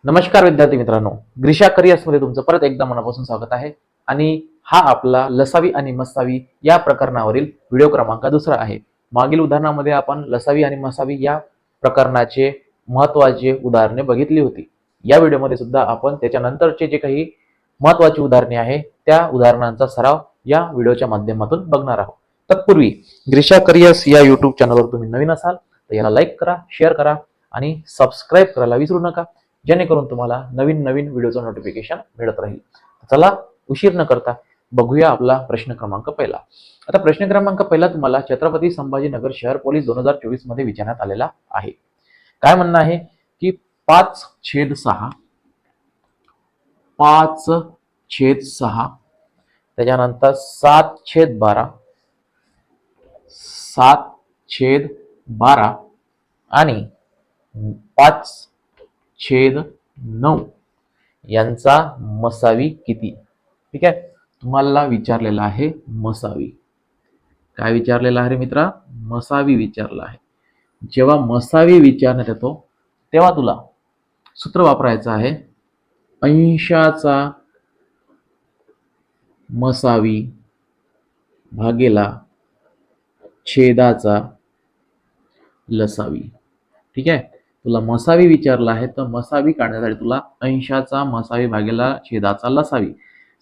नमस्कार विद्यार्थी मित्रांनो, ग्रीशा करिअर्समध्ये तुमचं परत एकदा मनापासून स्वागत आहे. आणि हा आपला लसावी आणि मसावी या प्रकरणावरील व्हिडिओ क्रमांक दुसरा आहे. मागील उदाहरणामध्ये आपण लसावी आणि मसावी या प्रकरणाचे महत्त्वाचे उदाहरणे बघितली होती. या व्हिडिओमध्ये सुद्धा आपण त्याच्यानंतरचे जे काही महत्त्वाची उदाहरणे आहे त्या उदाहरणांचा सराव या व्हिडिओच्या माध्यमातून बघणार आहोत. तत्पूर्वी ग्रीशा करिअर्स या युट्यूब चॅनलवर तुम्ही नवीन असाल तर याला लाईक करा, शेअर करा आणि सबस्क्राईब करायला विसरू नका, जेणेकरून तुम्हाला नवीन नवीन व्हिडिओचं नोटिफिकेशन मिळत राहील. चला उशीर न करता बघूया आपला प्रश्न क्रमांक पहिला. आता प्रश्न क्रमांक पहिला तुम्हाला छत्रपती संभाजीनगर शहर पोलीस 2024 मध्ये विचारण्यात आलेला आहे. काय म्हणणं आहे की 5/6 5/6 त्याच्यानंतर 7/12 7/12 आणि 5/9 यांचा मसावी किती. ठीक आहे, तुम्हाला विचारलेला आहे मसावी. काय विचारलेला आहे मित्रा? मसावी विचारला आहे. जेव्हा मसावी विचारण्यात येतो तेव्हा तुला सूत्र वापरायचं आहे अंशाचा मसावी भागेला छेदाचा लसावी. ठीक आहे, तुला मसावी विचारला आहे तर मसावी काढण्यासाठी तुला अंशाचा मसावी भागेला छेदाचा लसावी.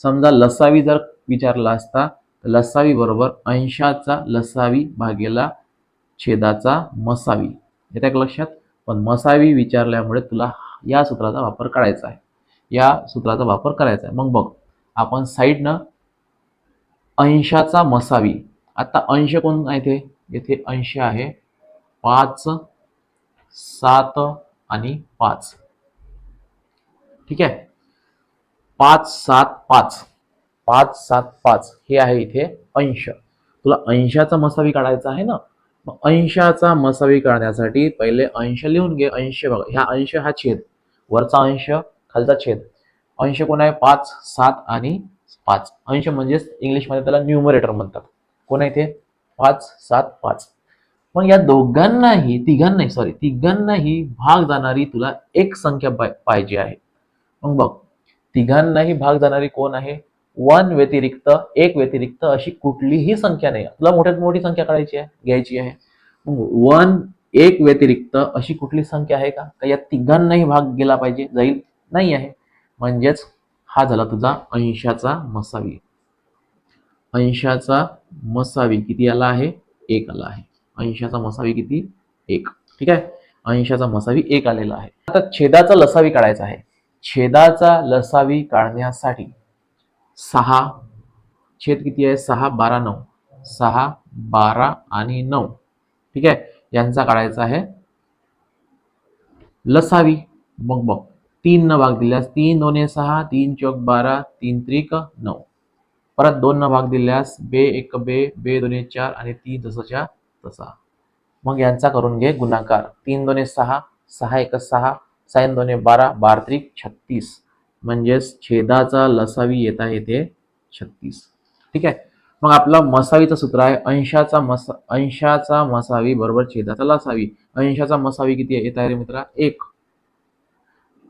समजा लसावी जर विचारला असता तर लसावी बरोबर अंशाचा लसावी भागेला छेदाचा मसावी. येत्या का लक्षात? पण मसावी विचारल्यामुळे तुला या सूत्राचा वापर करायचा आहे. मग बघ, आपण साईडनं अंशाचा मसावी. आता अंश कोण आहे? येथे अंश आहे 5, 7 आणि 5. ठीक आहे, 5, 7, 5 5, 7, 5 हे आहे इथे अंश. तुला अंशाचा मसावी काढायचा आहे ना. मग अंशाचा मसावी काढण्यासाठी पहिले अंश लिहून घे. अंश बघा, ह्या अंश हा छेद, वरचा अंश खालचा छेद. अंश कोण आहे? 5, 7 आणि 5. अंश म्हणजेच इंग्लिशमध्ये त्याला न्यूमरेटर म्हणतात. कोण आहे इथे? 5, 7, 5. मग या तिघांनाही भाग जाणारी तुला एक संख्या पाहिजे आहे. मग बघ, तिघांनाही भाग जाणारी कोण आहे? 1 व्यतिरिक्त 1 व्यतिरिक्त अशी कुठलीही संख्या नाही. तुला मोठ्यात मोठी संख्या घ्यायची आहे. मग 1 1 व्यतिरिक्त अशी कुठली संख्या आहे का या तिघांनाही भाग गेला पाहिजे? जाईल नाही आहे. म्हणजेच हा झाला तुझा अंशाचा मसावी. अंशाचा मसावी किती आला आहे? 1 आला आहे. अंशाचा मसावी किती? 1. ठीक आहे, अंशाचा मसावी 1 आलेला आहे. आता छेदाचा लसावी काढायचा आहे. छेदाचा लसावी काढण्यासाठी 6 छेद किती आहे? 6, 12, 9. 6, 12 आणि 9. ठीक आहे, यांचा काढायचा आहे लसावी. मग बघ, 3 न भाग दिल्यास 3 2 6, 3 चौक 12, 3 त्रिक 9. परत 2 न भाग दिल्यास बे 1 बे, बे 2 4 आणि 3 जसाच्या तसा. मग यांचा करून घे गुणाकार. 3 2 6, 6 1 6, 6 2 12, 12 त्रिक 36. म्हणजेच छेदाचा लसावी येत आहे ते 36. ठीक आहे, मग आपला मसावीचं सूत्र आहे अंशाचा मसावी बरोबर छेदाचा लसावी. अंशाचा मसावी किती येत आहे रे मित्रा? 1.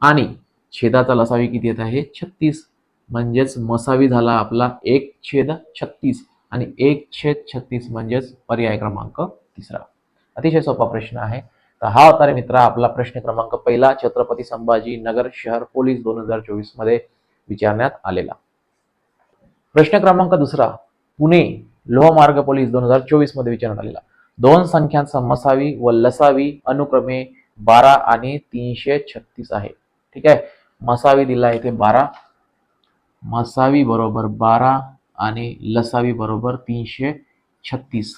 आणि छेदाचा लसावी किती येत आहे? 36. म्हणजेच मसावी झाला आपला 1/36 आणि 1/36 म्हणजेच पर्याय क्रमांक 3. अतिशय सोपा प्रश्न आहे. तर हा होता रे मित्रा आपला प्रश्न क्रमांक पहिला, छत्रपती संभाजीनगर शहर पोलीस 2024 मध्ये विचारण्यात आलेला. प्रश्न क्रमांक दुसरा, पुणे लोहमार्ग पोलीस 2024 मध्ये विचारण्यात आलेला. 2 संख्यांचा मसावी व लसावी अनुक्रमे 12 आणि 336 आहे. ठीक आहे, मसावी दिला इथे 12, मसावी बरोबर 12 आणि लसावी बरोबर 336.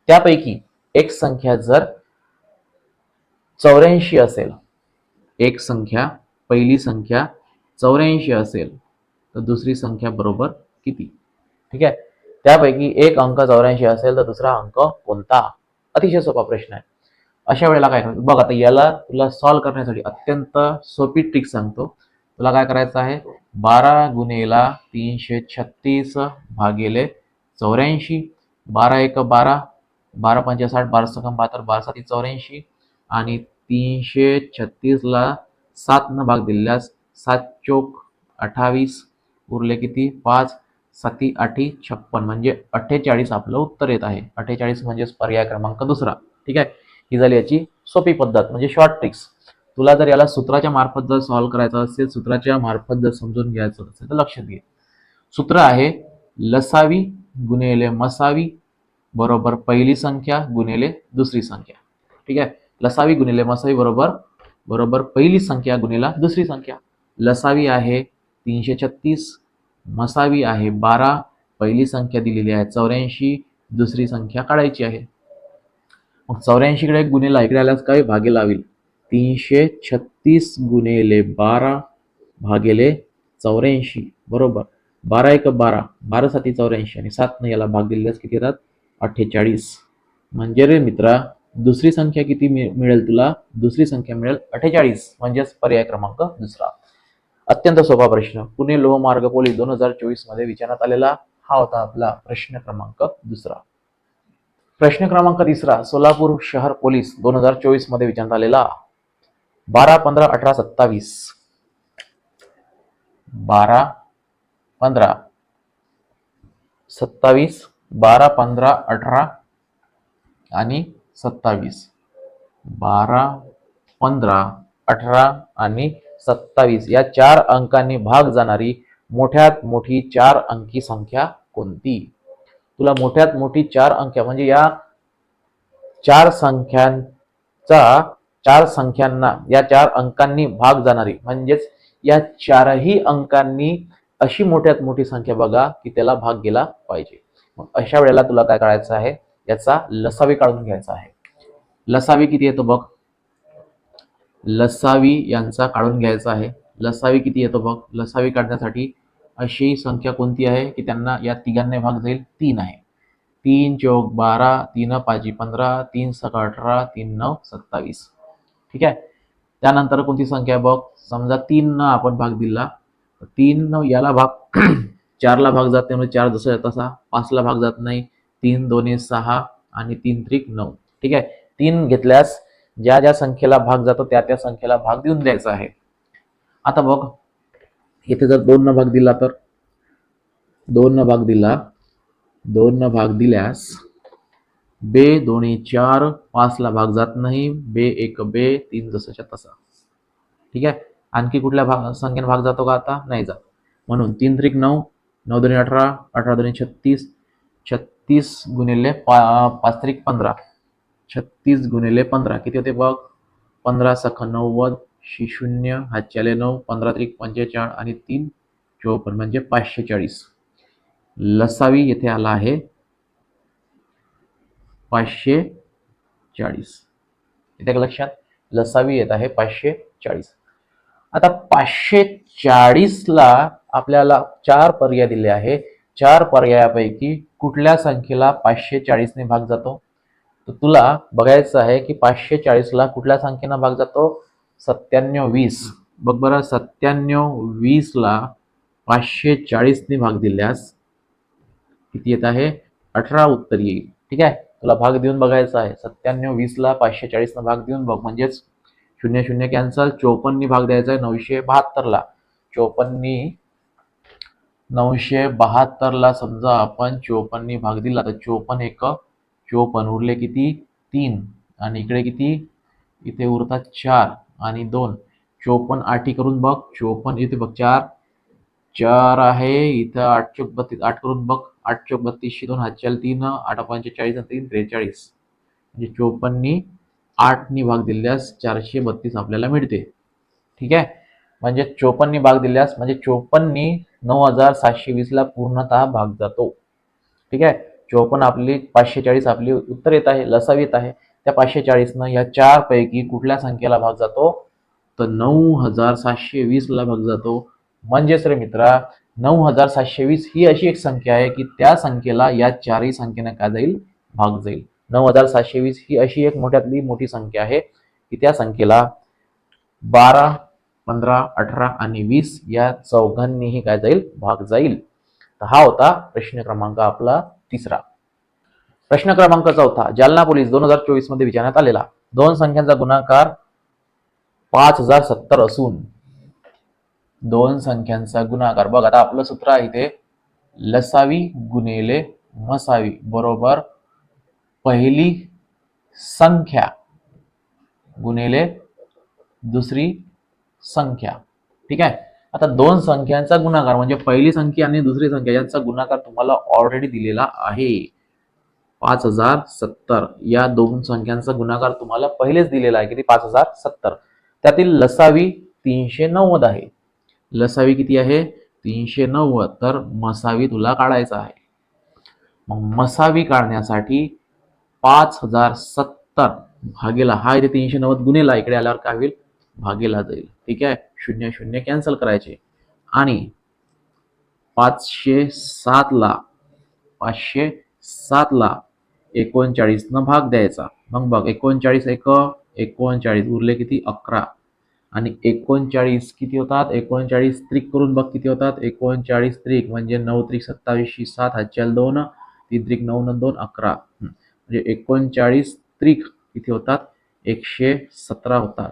त्यापैकी एक संख्या जर 84 असेल, पहिली संख्या 84 असेल तर दुसरी संख्या बरोबर किती? ठीक आहे, त्यापैकी एक अंक 84 असेल तर दुसरा अंक कोणता? अतिशय सोपा प्रश्न आहे. अशा वेळेला काय करायचं बघ. आता याला तुला सॉल्व्ह करण्यासाठी अत्यंत सोपी ट्रिक सांगतो. तुला काय करायचं आहे? 12 गुणेला 336 भागिले 84. 12 1 12, 12 5 60, 12 6 72, 12 7 84 आणि 336 ला 7 न भाग दिल्यास 7 चोक 28, उरले किती 5, 7 8 56 म्हणजे 48 आपलं उत्तर येत आहे. 48 म्हणजेच पर्याय क्रमांक दुसरा. ठीक आहे, ही झाली याची सोपी पद्धत म्हणजे शॉर्ट ट्रिक्स. तुला जर याला सूत्राच्या मार्फत जर सॉल्व्ह करायचं असेल, सूत्राच्या मार्फत जर समजून घ्यायचं असेल तर लक्षात घे. सूत्र आहे लसावी गुणिले मसावी बरोबर पहिली संख्या गुणिले दुसरी संख्या. ठीक आहे, लसावी गुणिले मसावी बरोबर बरोबर पहिली संख्या गुणिला दुसरी संख्या. लसावी आहे 336, मसावी आहे 12, पहिली संख्या दिलेली आहे 84, दुसरी संख्या काढायची आहे. मग 84 कडे गुणिला इकडे आल्यास काय भागी लावेल. 336 गुणिले 12 भागिले 84 बरोबर 12 1 12, 12 7 84 आणि 7 न याला भाग दिल्यास किती येतात 48. म्हणजे रे मित्रा दुसरी संख्या किती मिळेल तुला, दुसरी संख्या मिळेल 48 म्हणजेच पर्याय क्रमांक दुसरा. अत्यंत सोपा प्रश्न पुणे लोहमार्ग पोलीस 2024 मध्ये विचारण्यात आलेला हा होता आपला प्रश्न क्रमांक दुसरा. प्रश्न क्रमांक तिसरा सोलापूर शहर पोलीस 2024 मध्ये विचारण्यात आलेला 12 15 18 27, 12 15 27, 12 15 18 आणि 27, 12 15 18 आणि 27 या 4 अंकांनी भाग जाणारी मोठ्यात मोठी 4 अंकी संख्या कोणती. तुला मोठ्यात मोठी 4 अंक म्हणजे या 4 संख्यांना या 4 अंकांनी भाग जाणारी म्हणजेच या 4ही अंकांनी अशी मोठ्यात मोठी संख्या बघा की त्याला भाग गेला पाहिजे. मग अशा वेळेला तुला काय करायचं आहे, याचा लसावी काढून घ्यायचा आहे. लसावी किती येतो बघ, लसावी यांचा काढून घ्यायचा आहे. लसावी किती येतो बघ, लसावी काढण्यासाठी अशी संख्या कोणती आहे की त्यांना या तिघांना भाग जाईल 3 आहे. 3 चौक 12, 3 5 15, 3 6 18, 3 9 27. ठीक आहे, त्यानंतर कोणती संख्या बघ, समजा 3 न आपण भाग दिला, 3 न याला भाग 4 ला भाग जात नाही, 4 जसा तसा, 5 ला भाग जात नाही, 3 2 6 आणि 3 3 9. ठीक आहे, 3 घेतल्यास ज्या ज्या संख्येला भाग जातो त्या त्या संख्येला भाग देऊन द्यायचा आहे. आता बघ इथे जर 2 न भाग दिला तर 2 न भाग दिला, 2 न भाग दिल्यास बे 2 4, 5 ला भाग जात नाही, बे 1 बे 3 जसाच्या तसा. ठीक आहे, आणखी कुठल्या संख्येने भाग जातो का आता, नाही जात. म्हणून 3 3 9, 9 2 18, 18 2 36, 36 गुणिले 5 3 15, 36 गुणिले 15 किती होते बघ, 15 सख 90, 0 हातच्याले 9, 15 3 45 आणि 3 54 म्हणजे 540. लसावी येथे आला आहे 540. येते का लक्षात, लसावी येत आहे 540. आता 540 ला आपल्याला 4 पर्याय दिले आहे. 4 पर्यायापैकी कुठल्या संख्येला 540 ने भाग जातो, तर तुला बघायचं आहे की 540 ला कुठल्या संख्येने भाग जातो, 97 20. बघ बरं 97 20 ला 540 ने भाग दिल्यास किती येत आहे 18 उत्तर येईल. ठीक आहे, तुला भाग देऊन बघायचा आहे. 97 20 ला 540 ने भाग देऊन बघ म्हणजेच 0 0 कॅन्सल, 54 नी भाग द्यायचा आहे 972 ला. 54 972 ला समजा आपण 54 नी भाग दिला तर 54 1 54 उरले किती 3 आणि इकडे किती, इथे उरतात 4 आणि 2. 54 8 करून बघ, 54 इथे बघ 4 4 आहे, इथं 8 चौक 32, 8 करून बघ, 8 चौक 32 2 हातच्याला 3, 8 45 आणि 3 43 म्हणजे 54 नी 8 नी भाग दिल्यास 432 आपल्याला मिळते. ठीक आहे, म्हणजे 54 नी भाग दिल्यास म्हणजे 54 नी 9720 ला पूर्णतः भाग जातो. ठीक आहे, 54 आपली 540 आपली उत्तर येत आहे, लसावी येत आहे. त्या 540 न या 4 पैकी कुठल्या संख्येला भाग जातो, तर 9720 ला भाग जातो. म्हणजेच रे मित्रा 9720 ही अशी एक संख्या आहे की त्या संख्येला या 4ही संख्येने काय जाईल, भाग जाईल. 9720 ही अशी एक मोठ्यातली मोठी संख्या आहे की त्या संख्येला 12 15 18 आणि 20 या चौघांनीही काय जाईल, भाग जाईल. तर हा होता प्रश्न क्रमांक आपला तिसरा. प्रश्न क्रमांक चौथा जालना पोलीस 2024 मध्ये विचारण्यात आलेला 2 संख्यांचा गुणाकार 5070 असून दोन संख्यांचा गुणाकार. बघ आता आपलं सूत्र आहे इथे लसावी गुणिले मसावी बरोबर पहिली संख्या गुणिले दुसरी संख्या. ठीक आहे. आता दोन संख्यांचा गुणाकार म्हणजे पहिली संख्या आणि दुसरी संख्या यांचा गुणाकार तुम्हाला ऑलरेडी दिलेला आहे. 5070 या दोन संख्यांचा गुणाकार तुम्हाला पहिलेच दिलेला आहे. किती? 5070. त्यातील लसावी 390 आहे. लसावी किती आहे? 390. तर मसावी तुला काढायचा आहे. मग मसावी काढण्यासाठी 5070 भागेला हा इथे 390 गुणेला इकडे आल्यावर काय होईल? भागेला जाईल. ठीक आहे. 0 0 कॅन्सल करायचे आणि 507 ला 39 न भाग द्यायचा. मग बघ 39 एक 39 उरले किती? 11 आणि 39 किती होतात? 39 त्रिक करून बघ किती होतात? 39 त्रिक म्हणजे 9 त्रिक 27 7 हातच्याल 2 3 त्रिक 9 न 2 11 म्हणजे 39 त्रिक किती होतात? 117 होतात.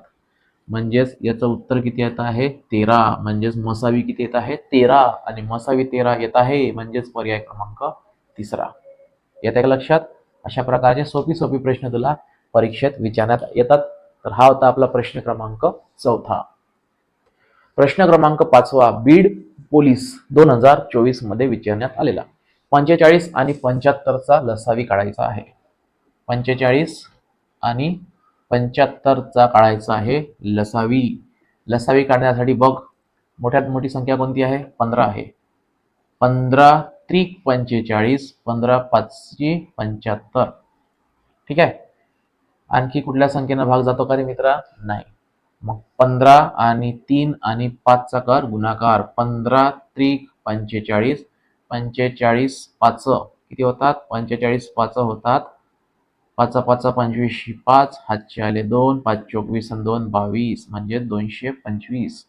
म्हणजेच याचं उत्तर किती येत आहे? 13. म्हणजेच मसावी किती येत आहे? 13 आणि मसावी 13 येत आहे. म्हणजेच पर्याय क्रमांक 3. येत आहे का लक्षात? अशा प्रकारचे सोपी प्रश्न तुला परीक्षेत विचारण्यात येतात. तर हा होता आपला प्रश्न क्रमांक 4. प्रश्न क्रमांक 5 बीड पोलीस 2024 मध्ये विचारण्यात आलेला 45 आणि 75 चा लसावी काढायचा आहे. 45 आणि 75 चा काढायचा आहे लसावी. लसावी काढण्यासाठी बघ मोठ्यात मोठी संख्या कोणती आहे? 15 आहे. 15 त्रिक 45 15 5 75. ठीक आहे. आणखी कुठल्या संख्येनं भाग जातो का रे मित्रा? नाही. मग 15 आणि 3 आणि 5 चा कर गुणाकार. 15 त्रिक 45 45 5 किती होतात? 45 5 होतात. 5 5 25 5 हातचे आले 2 5 24 आणि 2 22 म्हणजे 225.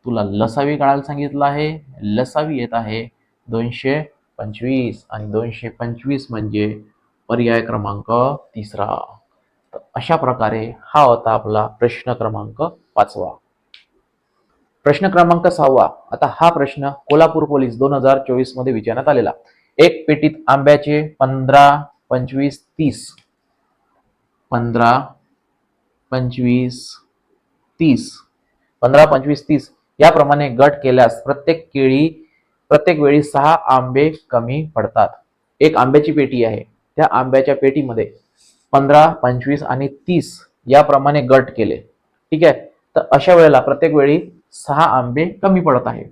तुला लसावी काढायला सांगितलं आहे. लसावी येत आहे 225 आणि 225 म्हणजे पर्याय क्रमांक 3. तर अशा प्रकारे हा होता आपला प्रश्न क्रमांक 5. प्रश्न क्रमांक 6. आता हा प्रश्न कोल्हापूर पोलीस 2024 मध्ये विचारण्यात आलेला. एक पेटीत आंब्याचे 15 25 30 15 25 30 15 25 30 याप्रमाणे गट केल्यास प्रत्येक वेळी 6 आंबे कमी पडतात. एक आंब्याची पेटी आहे. त्या आंब्याच्या पेटीमध्ये 15 25 आणि 30 याप्रमाणे गट केले. ठीक आहे. तर अशा वेळेला प्रत्येक वेळी 6 आंबे कमी पडत आहे.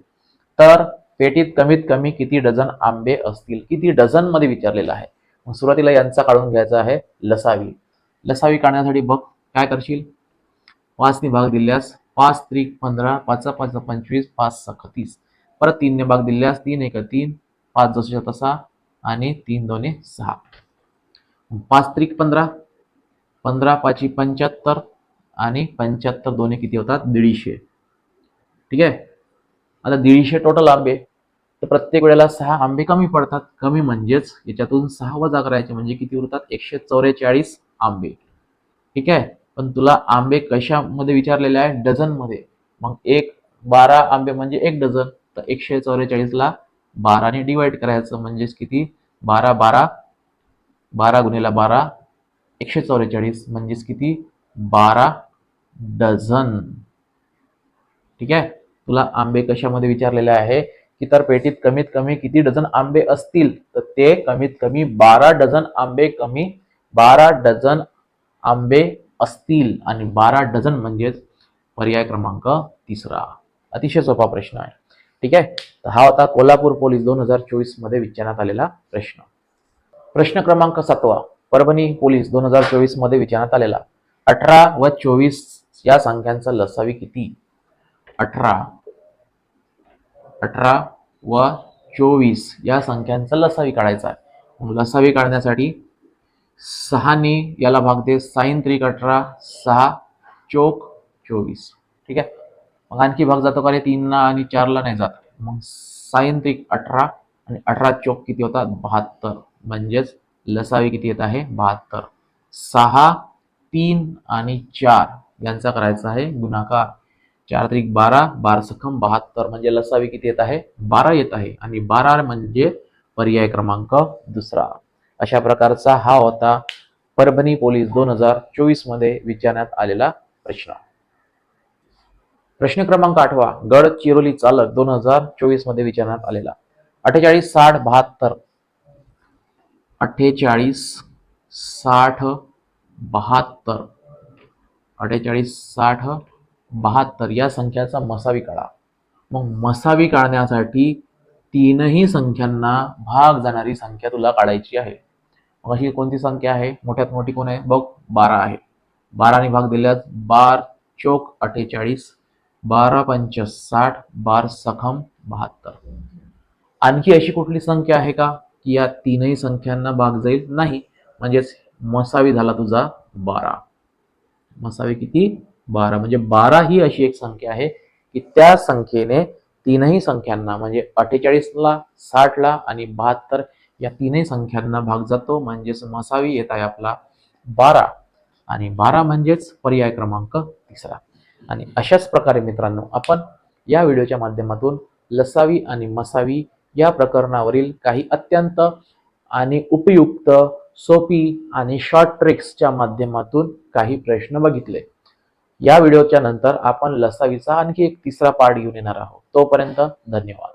तर पेटीत कमीत कमी किती डझन आंबे असतील? किती डझन मध्ये विचारलेलं आहे. मग सुरुवातीला यांचा काढून घ्यायचा आहे लसावी. लसावी काढण्यासाठी बघ काय करशील? 5 ने भाग दिल्यास 5 त्रिक 15 5 5 25 5 6 30. परत 3 ने भाग दिल्यास 3 1 3 5 जसा तसा आणि 3 2 6. 5 त्रिक 15 15 5 75 आणि 75 दोन्ही किती होतात? 150. ठीक आहे. आता 150 टोटल आंबे. तर प्रत्येक वेळेला 6 आंबे कमी पडतात. कमी म्हणजेच याच्यातून 6 वजा करायचे म्हणजे किती उरतात? 144 आंबे. ठीक आहे. पण तुला आंबे कशामध्ये विचारलेले आहे? डझन मध्ये. मग 12 आंबे म्हणजे 1 डझन. तर 144 ला 12 ने डिवाइड करायचं म्हणजेच किती? 12 12 12 गुणिले 12 144 म्हणजेच किती? 12 डझन. ठीक आहे. तुला आंबे कशामध्ये विचारलेले आहे की तर पेटीत कमीत कमी किती डझन आंबे असतील? तर ते कमीत कमी 12 डझन आंबे असतील आणि 12 डझन म्हणजेच पर्याय क्रमांक 3. अतिशय सोपा प्रश्न आहे. ठीक आहे. तर हा होता कोल्हापूर पोलीस 2024 मध्ये विचारण्यात आलेला प्रश्न. प्रश्न क्रमांक 7 परभणी पोलीस 2024 मध्ये विचारण्यात आलेला 18 व 24 या संख्यांचा लसावी किती? 18 व 24 या संख्यांचा लसावी काढायचा आहे. लसावी काढण्यासाठी 6 ने याला भाग दे. 6 त्रिक 18 6 चोक 24. ठीक आहे. मग आणखी भाग जातो का रे? 3 ला आणि 4 ला नाही जात. मग 6 त्रिक 18 आणि 18 चोक किती होतात? 72. म्हणजेच लसावी किती येत आहे? 72. 6 3 आणि 4 यांचा करायचा आहे गुणाकार. 4 त्रिक 12, 12 सखम 72 म्हणजे लसावी किती येत आहे? 12 येत आहे आणि 12 म्हणजे पर्याय क्रमांक दुसरा. अशा प्रकारचा हा होता परभणी पोलीस 2024 मध्ये विचारण्यात आलेला प्रश्न. प्रश्न क्रमांक 8 गडचिरोली चालक 2024 मध्ये विचारण्यात आलेला. 48 60 72 48 60 72 48 60 72 या संख्याचा मसावी काढा. मग मसावी काढण्यासाठी तीनही संख्यांना भाग जाणारी संख्या तुला काढायची आहे. मग अशी कोणती संख्या आहे? मोठ्यात मोठी कोण आहे? बघ 12 आहे. 12 ने भाग दिल्यास 12 चौक 48, 12 पंच 60, 12 सखम 72. आणखी अशी कुठली संख्या आहे का की या तीनही संख्यांना भाग जाईल? नाही. म्हणजेच मसावी झाला तुझा 12. मसावी किती? 12. म्हणजे 12 ही अशी एक संख्या आहे की त्या संख्येने तीनही संख्यांना म्हणजे 48 ला 60 ला आणि 72 या तीनही संख्यांना भाग जातो. म्हणजेच मसावी येत आहे आपला 12 आणि 12 म्हणजेच पर्याय क्रमांक तिसरा. आणि अशाच प्रकारे मित्रांनो आपण या व्हिडिओच्या माध्यमातून लसावी आणि मसावी या प्रकरणावरील काही अत्यंत आणि उपयुक्त सोपी आणि शॉर्ट ट्रिक्सच्या माध्यमातून काही प्रश्न बघितले. या व्हिडिओच्या नंतर आपण लसावीचा आणखी एक तिसरा पार्ट घेऊन येणार आहोत. तोपर्यंत धन्यवाद.